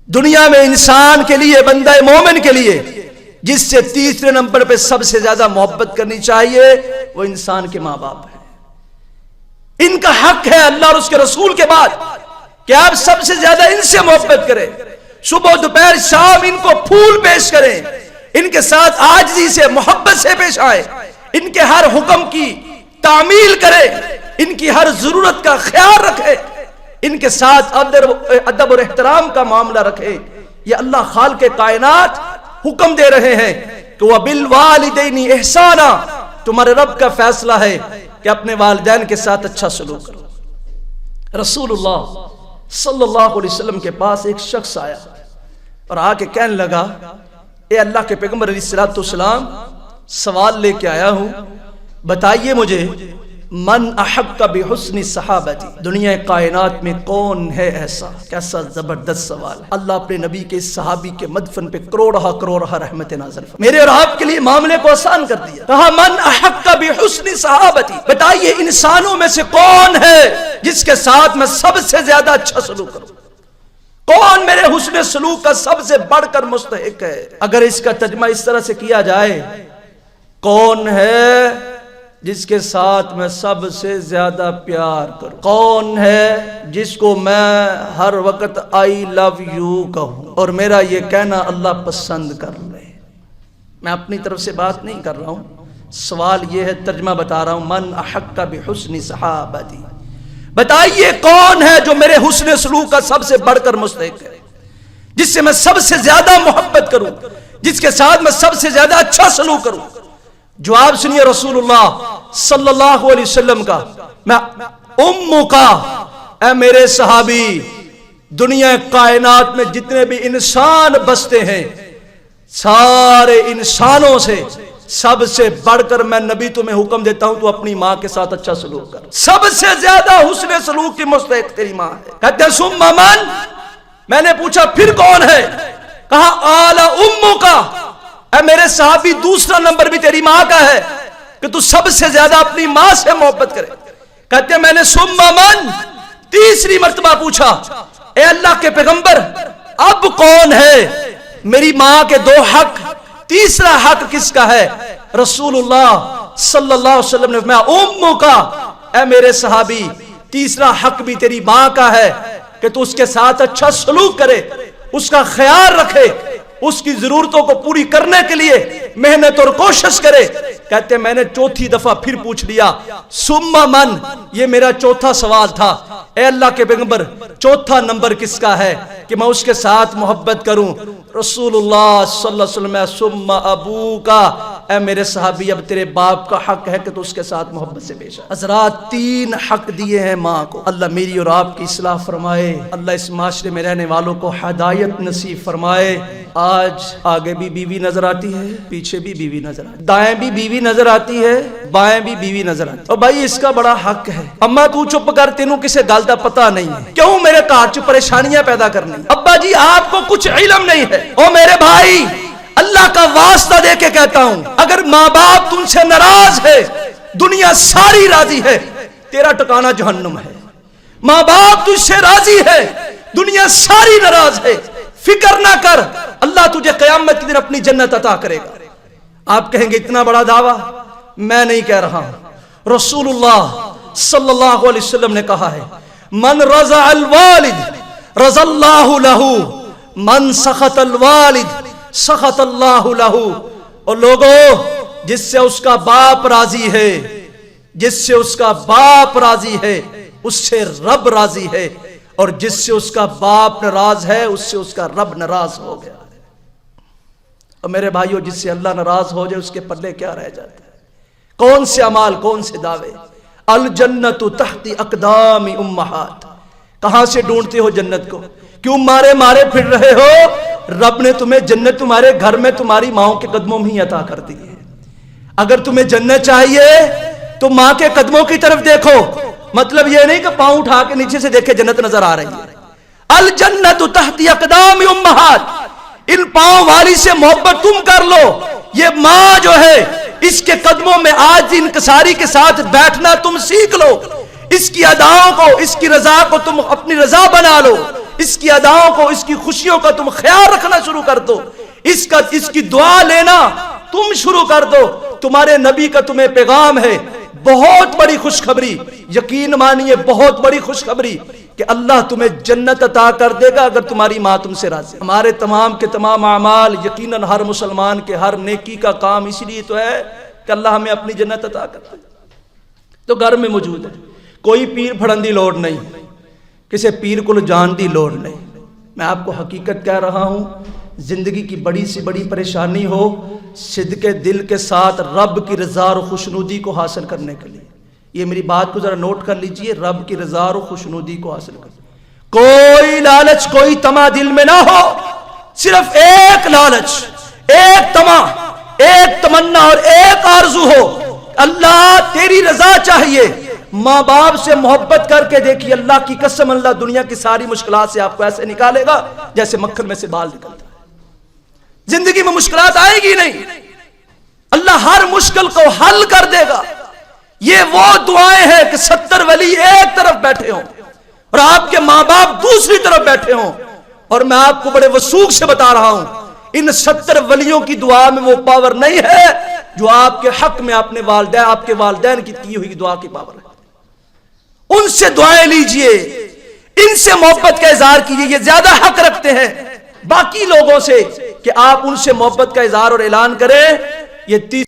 دنیا میں انسان کے لیے، بندہ مومن کے لیے جس سے تیسرے نمبر پہ سب سے زیادہ محبت کرنی چاہیے وہ انسان کے ماں باپ ہیں۔ ان کا حق ہے اللہ اور اس کے رسول کے بعد کہ آپ سب سے زیادہ ان سے محبت کریں، صبح دوپہر شام ان کو پھول پیش کریں، ان کے ساتھ عاجزی سے محبت سے پیش آئیں، ان کے ہر حکم کی تعمیل کریں، ان کی ہر ضرورت کا خیال رکھیں، ان کے ساتھ ادب اور احترام کا معاملہ رکھیں۔ یہ اللہ خالق کائنات حکم دے رہے ہیں کہ وَبِالْوَالِدَيْنِ احسانا، تمہارے رب کا فیصلہ ہے کہ اپنے والدین کے ساتھ اچھا سلوک کرو۔ رسول اللہ صلی اللہ علیہ وسلم کے پاس ایک شخص آیا اور آ کے کہنے لگا، اے اللہ کے پیغمبر علیہ السلام، سوال لے کے آیا ہوں، بتائیے مجھے من احق بحسن صحابتی، دنیا کائنات میں کون ہے ایسا؟ کیسا زبردست سوال ہے۔ اللہ اپنے نبی کے اس صحابی کے مدفن پہ کروڑہ رحمت نازل فرمائے، میرے اور آپ کے لیے معاملے کو آسان کر دیا۔ کہا من احق بحسن صحابتی، بتائیے انسانوں میں سے کون ہے جس کے ساتھ میں سب سے زیادہ اچھا سلوک کروں؟ کون میرے حسن سلوک کا سب سے بڑھ کر مستحق ہے؟ اگر اس کا ترجمہ اس طرح سے کیا جائے، کون ہے جس کے ساتھ میں سب سے زیادہ پیار کروں؟ کون ہے جس کو میں ہر وقت آئی لو یو کہوں اور میرا یہ کہنا اللہ پسند کر لے؟ میں اپنی طرف سے بات نہیں کر رہا ہوں، سوال یہ ہے، ترجمہ بتا رہا ہوں۔ من احق بحسن صحابتی، بتائیے کون ہے جو میرے حسن سلوک کا سب سے بڑھ کر مستحق ہے، جس سے میں سب سے زیادہ محبت کروں، جس کے ساتھ میں سب سے زیادہ اچھا سلوک کروں؟ جواب سنیے رسول اللہ صلی اللہ علیہ وسلم کا، میں امو کا، اے میرے صحابی، دنیا کائنات میں جتنے بھی انسان بستے ہیں، سارے انسانوں سے سب سے بڑھ کر میں نبی تمہیں حکم دیتا ہوں تو اپنی ماں کے ساتھ اچھا سلوک کر۔ سب سے زیادہ حسن سلوک کی مستحق تیری ماں ہے۔ کہتے ہیں ثم من، میں نے پوچھا پھر کون ہے؟ کہا آل امو کا، اے میرے صحابی دوسرا نمبر بھی تیری ماں کا ہے کہ تو سب سے زیادہ اپنی ماں سے محبت کرے۔ کہتے ہیں میں نے ثم من تیسری مرتبہ پوچھا، اے اللہ کے پیغمبر اب کون ہے؟ میری ماں کے دو حق، تیسرا حق کس کا ہے؟ رسول اللہ صلی اللہ علیہ وسلم نے فرمایا امو کا، اے میرے صحابی تیسرا حق بھی تیری ماں کا ہے کہ تو اس کے ساتھ اچھا سلوک کرے، اس کا خیال رکھے، اس کی ضرورتوں کو پوری کرنے کے لیے محنت اور کوشش کرے۔ کہتے ہیں میں نے چوتھی دفعہ پھر پوچھ لیا ثم من، یہ میرا چوتھا سوال تھا، اے اللہ کے پیغمبر چوتھا نمبر کس کا ہے کہ میں اس کے ساتھ محبت کروں؟ رسول اللہ صلی اللہ علیہ وسلم ثم ابو کا، اے میرے صحابی اب تیرے باپ کا حق ہے کہ تو اس کے ساتھ محبت سے پیش آئے۔ حضرات تین حق دیے ہیں ماں کو۔ اللہ میری اور آپ کی اصلاح فرمائے، اللہ اس معاشرے میں رہنے والوں کو ہدایت نصیب فرمائے۔ آج آگے بھی بیوی نظر آتی ہے، پیچھے بھی بیوی نظر آتی ہے، دائیں بھی بیوی نظر آتی ہے، بائیں بھی بیوی نظر آتی ہے۔ اور بھائی اس کا بڑا حق ہے، اماں تو چپ کر، تینوں کسے گل دا پتہ نہیں ہے، کیوں میرے گھر چ پریشانیاں پیدا کرنی؟ ابا جی آپ کو کچھ علم نہیں ہے۔ او میرے بھائی اللہ کا واسطہ دے کے کہتا ہوں، اگر ماں باپ تم سے ناراض ہے، دنیا ساری راضی ہے، تیرا ٹھکانہ جہنم ہے۔ ماں باپ تجھ سے راضی ہے، دنیا ساری ناراض ہے، فکر نہ کر، اللہ تجھے قیامت کے دن اپنی جنت عطا کرے گا۔ آپ کہیں گے اتنا بڑا دعویٰ؟ میں نہیں کہہ رہا ہوں، رسول اللہ صلی اللہ علیہ وسلم نے کہا ہے من رضا الوالد رضا اللہ لہو، من سخط الوالد سخط اللہ لہو۔ اور لوگوں جس سے اس کا باپ راضی ہے، جس سے اس کا باپ راضی ہے اس سے رب راضی ہے، اور جس سے اس کا باپ ناراض ہے اس سے اس کا رب ناراض ہو گیا۔ اور میرے بھائیوں جس سے اللہ ناراض ہو جائے اس کے پلے کیا رہ جاتا ہے؟ کون سے اعمال، کون سے دعوے؟ الجنت تحت اقدام امہات، کہاں سے ڈھونڈتے ہو جنت کو؟ کیوں مارے مارے پھر رہے ہو؟ رب نے تمہیں جنت تمہارے گھر میں تمہاری ماؤں کے قدموں میں ہی عطا کر دی ہے۔ اگر تمہیں جنت چاہیے تو ماں کے قدموں کی طرف دیکھو، مطلب یہ نہیں کہ پاؤں اٹھا کے نیچے سے دیکھے جنت نظر آ رہی ہے۔ الجنت تحت اقدام امہات، ان پاؤں والی سے محبت تم کر لو، یہ ماں جو ہے اس کے قدموں میں آج انکساری کے ساتھ بیٹھنا تم سیکھ لو، اس کی اداؤں کو، اس کی رضا کو تم اپنی رضا بنا لو، اس کی اداؤں کو، اس کی خوشیوں کا تم خیال رکھنا شروع کر دو، اس کی دعا لینا تم شروع کر دو۔ تمہارے نبی کا تمہیں پیغام ہے، بہت بڑی خوشخبری، یقین مانیے بہت بڑی خوشخبری، کہ اللہ تمہیں جنت عطا کر دے گا اگر تمہاری ماں تم سے راضی ہے۔ ہمارے تمام کے تمام اعمال، یقیناً ہر مسلمان کے ہر نیکی کا کام اس لیے تو ہے کہ اللہ ہمیں اپنی جنت عطا کر دے، تو گھر میں موجود ہے۔ کوئی پیر پھڑن دی لوڑ نہیں، کسی پیر کو جان دی لوڑ نہیں۔ میں آپ کو حقیقت کہہ رہا ہوں، زندگی کی بڑی سی بڑی پریشانی ہو، صدقے دل کے ساتھ رب کی رضا اور خوشنودی کو حاصل کرنے کے لیے، یہ میری بات کو ذرا نوٹ کر لیجئے، رب کی رضا اور خوشنودی کو حاصل کرنے، کوئی لالچ کوئی طمع دل میں نہ ہو، صرف ایک لالچ، ایک طمع، ایک تمنا اور ایک آرزو ہو، اللہ تیری رضا چاہیے۔ ماں باپ سے محبت کر کے دیکھیے، اللہ کی قسم اللہ دنیا کی ساری مشکلات سے آپ کو ایسے نکالے گا جیسے مکھن میں سے بال نکلتا ہے۔ زندگی میں مشکلات آئے گی نہیں، اللہ ہر مشکل کو حل کر دے گا۔ یہ وہ دعائیں ہیں کہ 70 ولی ایک طرف بیٹھے ہوں اور آپ کے ماں باپ دوسری طرف بیٹھے ہوں، اور میں آپ کو بڑے وثوق سے بتا رہا ہوں، ان 70 ولیوں کی دعا میں وہ پاور نہیں ہے جو آپ کے حق میں آپ کے والدین کی کی ہوئی دعا کی پاور ہے۔ ان سے دعائیں لیجئے، ان سے محبت کا اظہار کیجئے، یہ زیادہ حق رکھتے ہیں باقی لوگوں سے کہ آپ ان سے محبت کا اظہار اور اعلان کریں۔ یہ